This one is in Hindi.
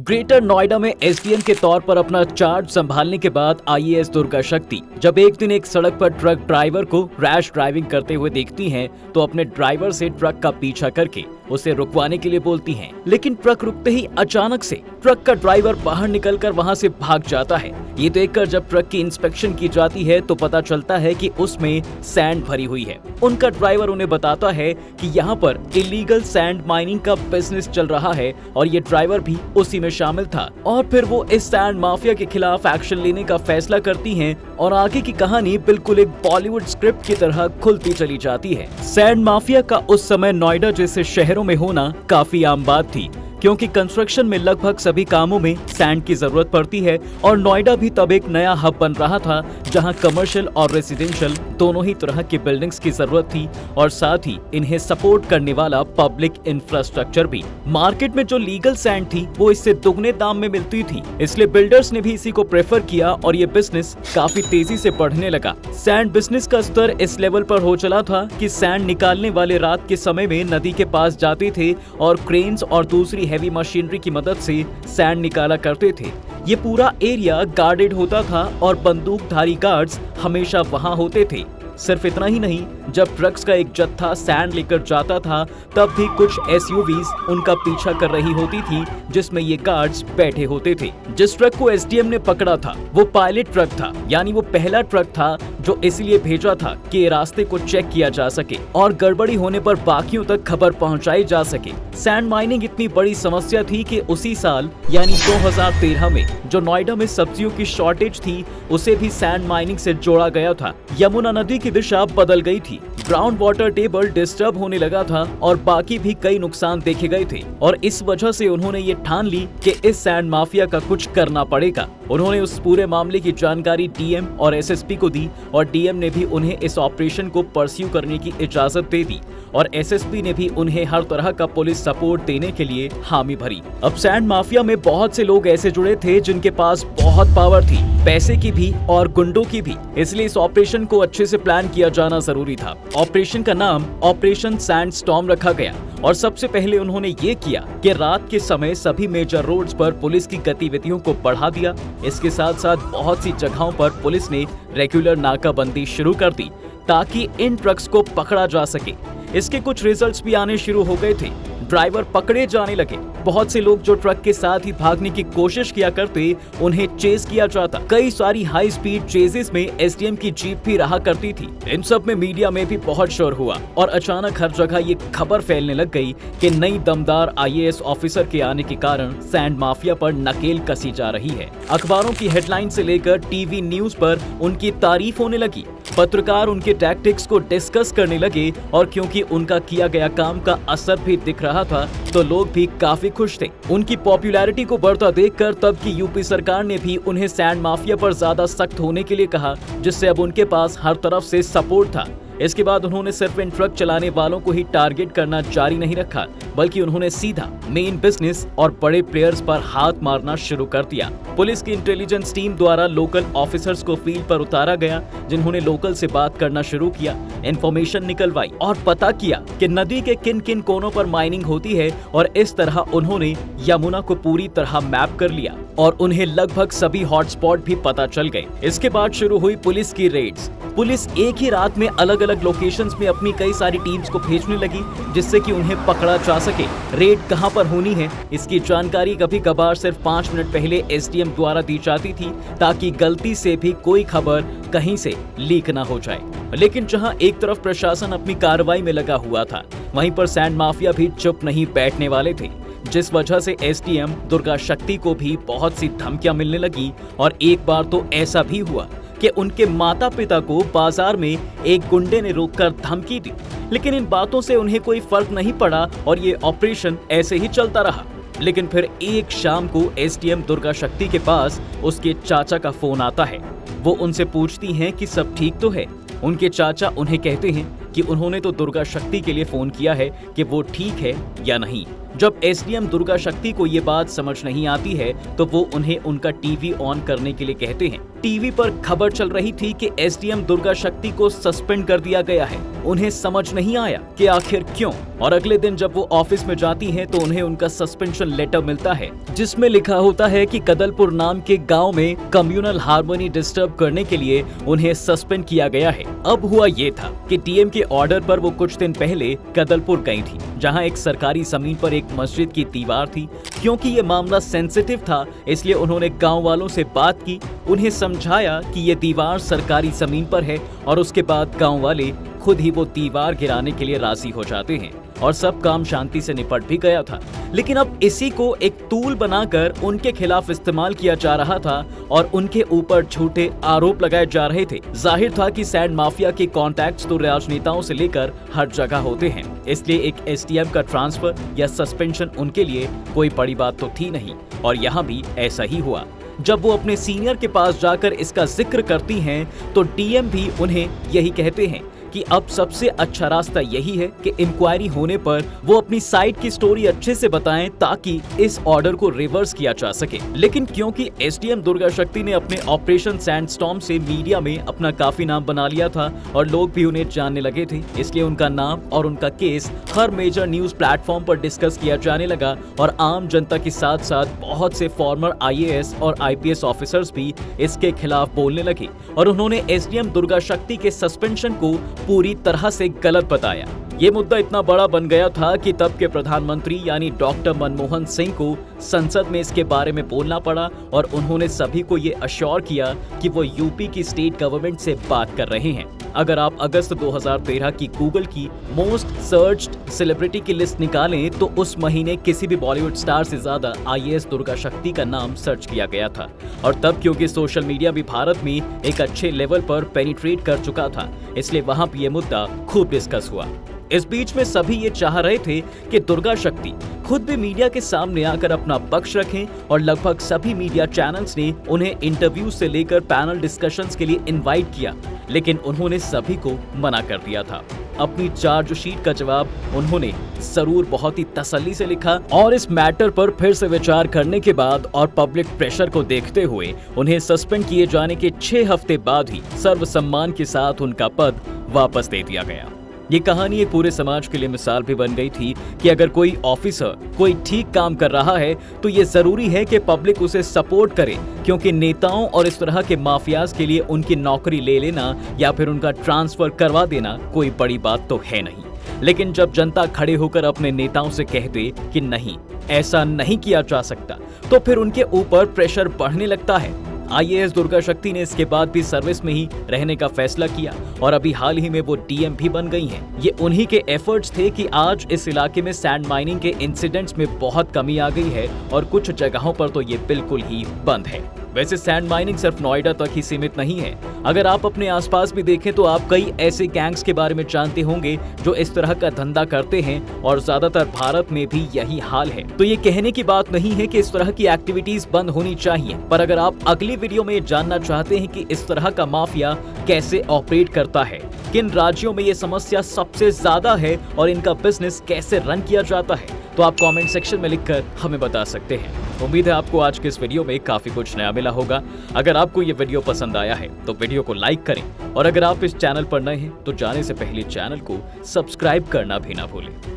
ग्रेटर नोएडा में एसडीएम के तौर पर अपना चार्ज संभालने के बाद आईएएस दुर्गा शक्ति जब एक दिन एक सड़क पर ट्रक ड्राइवर को रैश ड्राइविंग करते हुए देखती हैं, तो अपने ड्राइवर से ट्रक का पीछा करके उसे रुकवाने के लिए बोलती हैं। लेकिन ट्रक रुकते ही अचानक से ट्रक का ड्राइवर बाहर निकलकर वहां से भाग जाता है। ये देखकर जब ट्रक की इंस्पेक्शन की जाती है तो पता चलता है कि उसमें सैंड भरी हुई है। उनका ड्राइवर उन्हें बताता है कि यहाँ पर इलीगल सैंड माइनिंग का बिजनेस चल रहा है और ये ड्राइवर भी उसी में शामिल था। और फिर वो इस सैंड माफिया के खिलाफ एक्शन लेने का फैसला करती हैं और आगे की कहानी बिल्कुल एक बॉलीवुड स्क्रिप्ट की तरह खुलती चली जाती है। सैंड माफिया का उस समय नोएडा जैसे शहरों में होना काफी आम बात थी, क्योंकि कंस्ट्रक्शन में लगभग सभी कामों में सैंड की जरूरत पड़ती है और नोएडा भी तब एक नया हब बन रहा था जहां कमर्शियल और रेसिडेंशियल दोनों ही तरह की बिल्डिंग्स की जरूरत थी और साथ ही इन्हें सपोर्ट करने वाला पब्लिक इंफ्रास्ट्रक्चर भी। मार्केट में जो लीगल सैंड थी वो इससे दुगने दाम में मिलती थी, इसलिए बिल्डर्स ने भी इसी को प्रेफर किया और ये बिजनेस काफी तेजी से बढ़ने लगा। सैंड बिजनेस का स्तर इस लेवल पर हो चला था कि सैंड निकालने वाले रात के समय में नदी के पास जाते थे और क्रेन्स और दूसरी हैवी मशीनरी की मदद से सैंड निकाला करते थे। ये पूरा एरिया गार्डेड होता था और बंदूकधारी गार्ड्स हमेशा वहां होते थे। सिर्फ इतना ही नहीं, जब ट्रक्स का एक जत्था सैंड लेकर जाता था तब भी कुछ एसयूवीज उनका पीछा कर रही होती थी जिसमें ये गार्ड्स बैठे होते थे। जिस ट्रक को एसडीएम ने पकड़ा था वो पायलट ट्रक था, यानी वो पहला ट्रक था जो इसलिए भेजा था कि रास्ते को चेक किया जा सके और गड़बड़ी होने पर बाकियों तक खबर पहुंचाई जा सके। सैंड माइनिंग इतनी बड़ी समस्या थी कि उसी साल यानी 2013 में जो नोएडा में सब्जियों की शॉर्टेज थी उसे भी सैंड माइनिंग से जोड़ा गया था। यमुना नदी की दिशा बदल गई थी, ग्राउंड वाटर टेबल डिस्टर्ब होने लगा था और बाकी भी कई नुकसान देखे गए थे और इस वजह से उन्होंने ये ठान ली कि इस सैंड माफिया का कुछ करना पड़ेगा। उन्होंने उस पूरे मामले की जानकारी डीएम और एसएसपी को दी और डीएम ने भी उन्हें इस ऑपरेशन को परस्यू करने की इजाजत दे दी और एसएसपी ने भी उन्हें हर तरह का पुलिस सपोर्ट देने के लिए हामी भरी। अब सैंड माफिया में बहुत से लोग ऐसे जुड़े थे जिनके पास बहुत पावर थी, पैसे की भी और गुंडों की भी, इसलिए इस ऑपरेशन को अच्छे से प्लान किया जाना जरूरी था। ऑपरेशन का नाम ऑपरेशन सैंड स्टॉर्म रखा गया और सबसे पहले उन्होंने ये किया कि रात के समय सभी मेजर रोड्स पर पुलिस की गतिविधियों को बढ़ा दिया। इसके साथ साथ बहुत सी जगहों पर पुलिस ने रेगुलर नाकाबंदी शुरू कर दी ताकि इन ट्रक्स को पकड़ा जा सके। इसके कुछ रिजल्ट्स भी आने शुरू हो गए थे, ड्राइवर पकड़े जाने लगे। बहुत से लोग जो ट्रक के साथ ही भागने की कोशिश किया करते उन्हें चेस किया जाता। कई सारी हाई स्पीड चेजेस में एसडीएम की जीप भी रहा करती थी। इन सब में मीडिया में भी बहुत शोर हुआ और अचानक हर जगह ये खबर फैलने लग गई कि नई दमदार आईएएस ऑफिसर के आने के कारण सैंड माफिया पर नकेल कसी जा रही है। अखबारों की हेडलाइन से लेकर टीवी न्यूज पर उनकी तारीफ होने लगी। पत्रकार उनके टैक्टिक्स को डिस्कस करने लगे और क्योंकि उनका किया गया काम का असर भी दिख रहा था तो लोग भी काफी खुश थे। उनकी पॉपुलैरिटी को बढ़ता देखकर तब की यूपी सरकार ने भी उन्हें सैंड माफिया पर ज्यादा सख्त होने के लिए कहा, जिससे अब उनके पास हर तरफ से सपोर्ट था। इसके बाद उन्होंने सिर्फ इन ट्रक चलाने वालों को ही टारगेट करना जारी नहीं रखा, बल्कि उन्होंने सीधा मेन बिजनेस और बड़े प्लेयर्स पर हाथ मारना शुरू कर दिया। पुलिस की इंटेलिजेंस टीम द्वारा लोकल ऑफिसर्स को फील्ड पर उतारा गया, जिन्होंने लोकल से बात करना शुरू किया, इंफॉर्मेशन निकलवाई और पता किया कि नदी के किन किन कोनों पर माइनिंग होती है और इस तरह उन्होंने यमुना को पूरी तरह मैप कर लिया और उन्हें लगभग सभी हॉटस्पॉट भी पता चल गए। इसके बाद शुरू हुई पुलिस की रेड्स। पुलिस एक ही रात में अलग अलग लोकेशंस में अपनी कई सारी टीम्स को भेजने लगी, जिससे कि उन्हें पकड़ा जा सके। रेड कहां पर होनी है इसकी जानकारी कभी कभार सिर्फ 5 मिनट पहले एसडीएम द्वारा दी जाती थी, ताकि गलती से भी कोई खबर कहीं से लीक ना हो जाए। लेकिन जहां एक तरफ प्रशासन अपनी कार्रवाई में लगा हुआ था, वहीं पर सैंड माफिया भी चुप नहीं बैठने वाले थे, जिस वजह से एसडीएम दुर्गा शक्ति को भी बहुत सी धमकियां मिलने लगी और एक बार तो ऐसा भी हुआ कि उनके माता पिता को बाजार में एक गुंडे ने रोककर धमकी दी। लेकिन इन बातों से उन्हें कोई फर्क नहीं पड़ा और ये ऑपरेशन ऐसे ही चलता रहा। लेकिन फिर एक शाम को एसडीएम दुर्गा शक्ति के पास उसके चाचा का फोन आता है। वो उनसे पूछती हैं कि सब ठीक तो है। उनके चाचा उन्हें कहते हैं कि उन्होंने तो दुर्गा शक्ति के लिए फोन किया है कि वो ठीक है या नहीं। जब एसडीएम दुर्गा शक्ति को ये बात समझ नहीं आती है तो वो उन्हें उनका टीवी ऑन करने के लिए कहते हैं। टीवी पर खबर चल रही थी कि एसडीएम दुर्गा शक्ति को सस्पेंड कर दिया गया है। उन्हें समझ नहीं आया कि आखिर क्यों, और अगले दिन जब वो ऑफिस में जाती हैं तो उन्हें उनका सस्पेंशन लेटर मिलता है जिसमें लिखा होता है कि कदलपुर नाम के गांव में कम्युनल हार्मनी डिस्टर्ब करने के लिए उन्हें सस्पेंड किया गया है। अब हुआ ये था कि डीएम के ऑर्डर पर वो कुछ दिन पहले कदलपुर गई थी, जहां एक सरकारी जमीन पर एक मस्जिद की दीवार थी। क्योंकि ये मामला सेंसिटिव था इसलिए उन्होंने गांव वालों से बात की, उन्हें समझाया कि ये दीवार सरकारी जमीन पर है और उसके बाद गांव वाले खुद ही वो दीवार गिराने के लिए राजी हो जाते हैं और सब काम शांति से निपट भी गया था। लेकिन अब इसी को एक टूल बनाकर उनके खिलाफ इस्तेमाल किया जा रहा था और उनके ऊपर झूठे आरोप लगाए जा रहे थे। जाहिर था कि सैंड माफिया के कॉन्टैक्ट्स तो राजनेताओं से लेकर हर जगह होते हैं, इसलिए एक एसडीएम का ट्रांसफर या सस्पेंशन उनके लिए कोई बड़ी बात तो थी नहीं। और यहाँ भी ऐसा ही हुआ। जब वो अपने सीनियर के पास जाकर इसका जिक्र करती हैं तो डीएम भी उन्हें यही कहते हैं कि अब सबसे अच्छा रास्ता यही है कि इंक्वायरी होने पर वो अपनी साइड की स्टोरी अच्छे से बताएं ताकि इस ऑर्डर को रिवर्स किया जा सके। लेकिन क्योंकि एसडीएम दुर्गा शक्ति ने अपने ऑपरेशन सैंडस्टॉर्म से मीडिया में अपना काफी नाम बना लिया था और लोग भी उन्हें जानने लगे थे, इसलिए उनका नाम और उनका केस हर मेजर न्यूज प्लेटफॉर्म पर डिस्कस किया जाने लगा और आम जनता के साथ साथ बहुत से फॉर्मर आईएएस और आईपीएस ऑफिसर्स भी इसके खिलाफ बोलने लगे और उन्होंने एसडीएम दुर्गा शक्ति के सस्पेंशन को पूरी तरह से गलत बताया। ये मुद्दा इतना बड़ा बन गया था कि तब के प्रधानमंत्री यानी डॉक्टर मनमोहन सिंह को संसद में इसके बारे में बोलना पड़ा और उन्होंने सभी को ये अश्योर किया कि वो यूपी की स्टेट गवर्नमेंट से बात कर रहे हैं। अगर आप अगस्त 2013 की गूगल की मोस्ट सर्च्ड सेलिब्रिटी की लिस्ट निकालें तो उस महीने किसी भी बॉलीवुड स्टार से ज्यादा आईएएस दुर्गा शक्ति का नाम सर्च किया गया था। और तब क्योंकि सोशल मीडिया भी भारत में एक अच्छे लेवल पर पेनिट्रेट कर चुका था, इसलिए वहां भी ये मुद्दा खूब डिस्कस हुआ। इस बीच में सभी ये चाह रहे थे कि दुर्गा शक्ति खुद भी मीडिया के सामने आकर अपना पक्ष रखें और लगभग सभी मीडिया चैनल्स ने उन्हें इंटरव्यू से लेकर पैनल डिस्कशंस के लिए इनवाइट किया, लेकिन उन्होंने सभी को मना कर दिया था। अपनी चार्जशीट का जवाब उन्होंने जरूर बहुत ही तसल्ली से लिखा और इस मैटर पर फिर से विचार करने के बाद और पब्लिक प्रेशर को देखते हुए उन्हें सस्पेंड किए जाने के 6 हफ्ते बाद ही सर्वसम्मान के साथ उनका पद वापस दे दिया गया। ये कहानी एक पूरे समाज के लिए मिसाल भी बन गई थी कि अगर कोई ऑफिसर कोई ठीक काम कर रहा है तो ये जरूरी है कि पब्लिक उसे सपोर्ट करे, क्योंकि नेताओं और इस तरह के माफियाज के लिए उनकी नौकरी ले लेना या फिर उनका ट्रांसफर करवा देना कोई बड़ी बात तो है नहीं। लेकिन जब जनता खड़े होकर अपने नेताओं से कह दे कि नहीं, ऐसा नहीं किया जा सकता, तो फिर उनके ऊपर प्रेशर बढ़ने लगता है। आईएएस दुर्गा शक्ति ने इसके बाद भी सर्विस में ही रहने का फैसला किया और अभी हाल ही में वो डीएम भी बन गई हैं। ये उन्हीं के एफर्ट्स थे कि आज इस इलाके में सैंड माइनिंग के इंसिडेंट्स में बहुत कमी आ गई है और कुछ जगहों पर तो ये बिल्कुल ही बंद है। वैसे सैंड माइनिंग सिर्फ नोएडा तक ही सीमित नहीं है। अगर आप अपने आसपास भी देखें तो आप कई ऐसे गैंग्स के बारे में जानते होंगे जो इस तरह का धंधा करते हैं और ज्यादातर भारत में भी यही हाल है। तो ये कहने की बात नहीं है कि इस तरह की एक्टिविटीज बंद होनी चाहिए, पर अगर आप अगली वीडियो में जानना चाहते हैं कि इस तरह का माफिया कैसे ऑपरेट करता है, किन राज्यों में ये समस्या सबसे ज्यादा है और इनका बिजनेस कैसे रन किया जाता है, तो आप कमेंट सेक्शन में लिखकर हमें बता सकते हैं। उम्मीद है आपको आज के इस वीडियो में काफी कुछ नया मिला होगा। अगर आपको ये वीडियो पसंद आया है तो वीडियो को लाइक करें और अगर आप इस चैनल पर नए हैं तो जाने से पहले चैनल को सब्सक्राइब करना भी ना भूलें।